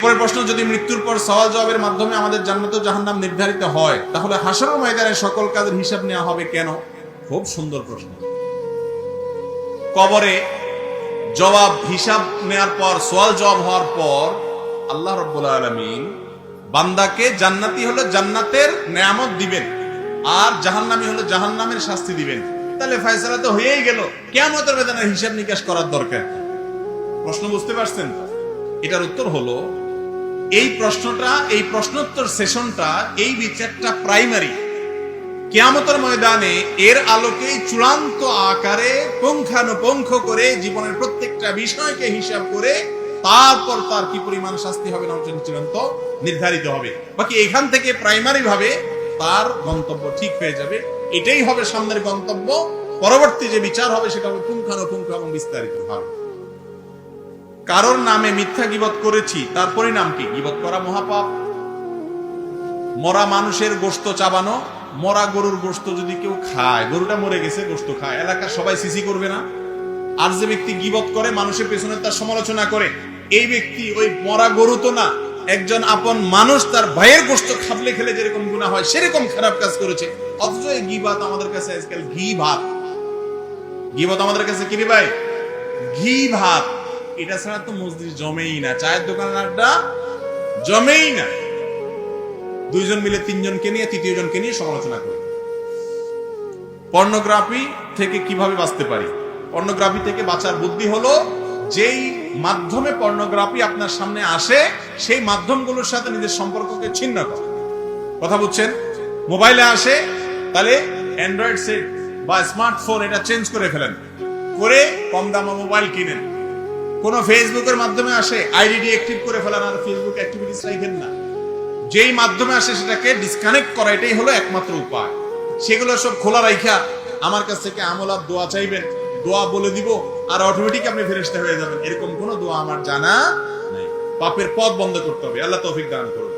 পরের প্রশ্ন, যদি মৃত্যুর পর সওয়াল জবাবের মাধ্যমে আমাদের জান্নাত ও জাহান্নাম নির্ধারিত হয়, তাহলে হাশরের ময়দানে সকল কাজের হিসাব নেওয়া হবে কেন? খুব সুন্দর প্রশ্ন। কবরে জবাব হিসাব নেওয়ার পর, সওয়াল জবাব হওয়ার পর আল্লাহ রাব্বুল আলামিন বান্দাকে জান্নাতি হলে জান্নাতের নেয়ামত দিবেন, আর জাহান্নামী হলে জাহান্নামের শাস্তি দিবেন। তাহলে ফয়সালা তো হয়েই গেল, কিয়ামতের ময়দানে হিসাব নিকাশ করার দরকার। প্রশ্ন বুঝতে পারছেন? এটার উত্তর হলো, এই প্রশ্নটা, এই প্রশ্নোত্তর সেশনটা, এই বিচারটা প্রাইমারি। কিয়ামতের ময়দানে এর আলোকেই চূড়ান্ত আকারে পুঙ্খানুপুঙ্খ করে জীবনের প্রত্যেকটা বিষয়কে হিসাব করে তারপর তার কি পরিমাণ শাস্তি হবে না চূড়ান্ত নির্ধারিত হবে। বাকি এখান থেকে প্রাইমারি ভাবে তার গন্তব্য ঠিক হয়ে যাবে। এটাই হবে সামনের গন্তব্য। পরবর্তী যে বিচার হবে সেটা হবে পুঙ্খানুপুঙ্খ এবং বিস্তারিত ভাবে। কারোর নামে মিথ্যা গীবত করেছি, তার পরিণাম কি? গীবত করা মহাপাপ। মরা মানুষের গোশত চাবানো, মরা গরুর গোশত যদি কেউ খায়, গরুটা মরে গেছে, গোশত খায়, এলাকার সবাই সিসি করবে না? আর যে ব্যক্তি গীবত করে, মানুষের পেছনে তার সমালোচনা করে, এই ব্যক্তি ওই মরা গরু তো না, একজন আপন মানুষ তার ভাইয়ের গোশত খাবলে খেলে যেরকম গুনাহ হয় সেরকম খারাপ কাজ করেছে। অথচ এই গীবত আমাদের কাছে আজকাল ঘি ভাত। গীবত আমাদের কাছে কি রে ভাই? ঘি ভাত। এটা ছাড়া তো মসজিদ জমেই না, চায়ের দোকানের আড্ডা জমেই না। দুইজন মিলে তিনজনকে নিয়ে, তৃতীয় জনকে নিয়ে সমালোচনা করে। পর্নোগ্রাফি থেকে কিভাবে বাঁচতে পারি? পর্নোগ্রাফি থেকে বাঁচার বুদ্ধি হলো, যেই মাধ্যমে পর্নোগ্রাফি আপনার সামনে আসে সেই মাধ্যমগুলোর সাথে নিজের সম্পর্ককে ছিন্ন করা। কথা বুঝছেন? মোবাইলে আসে, তাহলে অ্যান্ড্রয়েড সেট বা স্মার্টফোন এটা চেঞ্জ করে ফেলেন, করে কম দামে মোবাইল কিনেন। কোন ফেসবুকের মাধ্যমে আসে, আইডি ডিঅ্যাক্টিভ করে ফেলেন, আর ফেসবুক অ্যাক্টিভিটিস রাখেন না। যেই মাধ্যমে আসে সেটাকে ডিসকানেক্ট করা, এটাই হলো একমাত্র উপায়। সেগুলো সব খোলা রাখা, আমার কাছ থেকে আমল আর দোয়া চাইবেন, দোয়া বলে দিব আর অটোমেটিক আপনি ফেরেশতা হয়ে যাবেন, এরকম কোন দোয়া আমার জানা নাই। পাপের পথ বন্ধ করতে হবে। আল্লাহ তৌফিক দান করুন।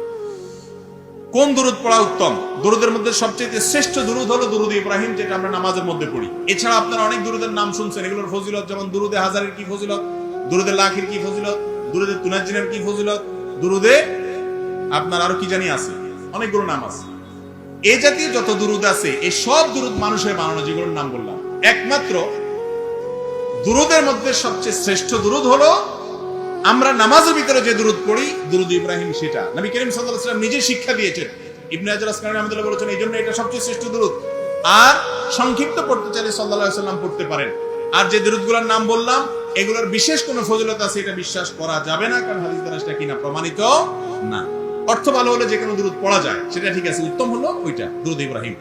কোন দুরূদ পড়া উত্তম? দুরূদের মধ্যে সবচেয়ে শ্রেষ্ঠ দুরূদ হলো দুরূদ ইব্রাহিম, যেটা আমরা নামাজের মধ্যে পড়ি। এছাড়া আপনারা অনেক দুরূদের নাম শুনছেন, এগুলোর ফজিলত, যেমন দুরূদে হাজারের কি ফজিলত, দুরূদে লাখের কি ফজিলত, দুরূদে তুনাজ্জিনের কি ফজিলত, দুরূদে আপনার আরো কি জানি আছে, অনেকগুলো নাম আছে। এই জাতীয় যত দুরূদ আছে, এই সব দুরূদ মানুষের বানানো, যেগুলোর নাম বললাম। একমাত্র দুরূদের মধ্যে সবচেয়ে শ্রেষ্ঠ দুরূদ হলো আমরা নামাজের ভিতরে যে দুরূদ পড়ি, দুরূদ ইব্রাহিম, সেটা নবী করিম সাল্লাল্লাহু আলাইহি ওয়াসাল্লাম নিজে শিক্ষা দিয়েছেন। ইবনে হাজার আসকালানী রাহমাতুল্লাহ বলেছেন, এইজন্য এটা সবচেয়ে শ্রেষ্ঠ দুরূদ। আর সংক্ষিপ্ত পড়তে চাইলে সাল্লাল্লাহু আলাইহি ওয়াসাল্লাম পড়তে পারেন। আর যে দুরূদগুলোর নাম বললাম, এগুলোর বিশেষ কোনো ফজিলত আছে এটা বিশ্বাস করা যাবে না, কারণ হাদিস দ্বারা সেটা কিনা প্রমাণিত না। অর্থ ভালো হলে যে কোনো দুরূদ পড়া যায়, সেটা ঠিক আছে। উত্তম হলো ওইটা, দুরূদ ইব্রাহিম।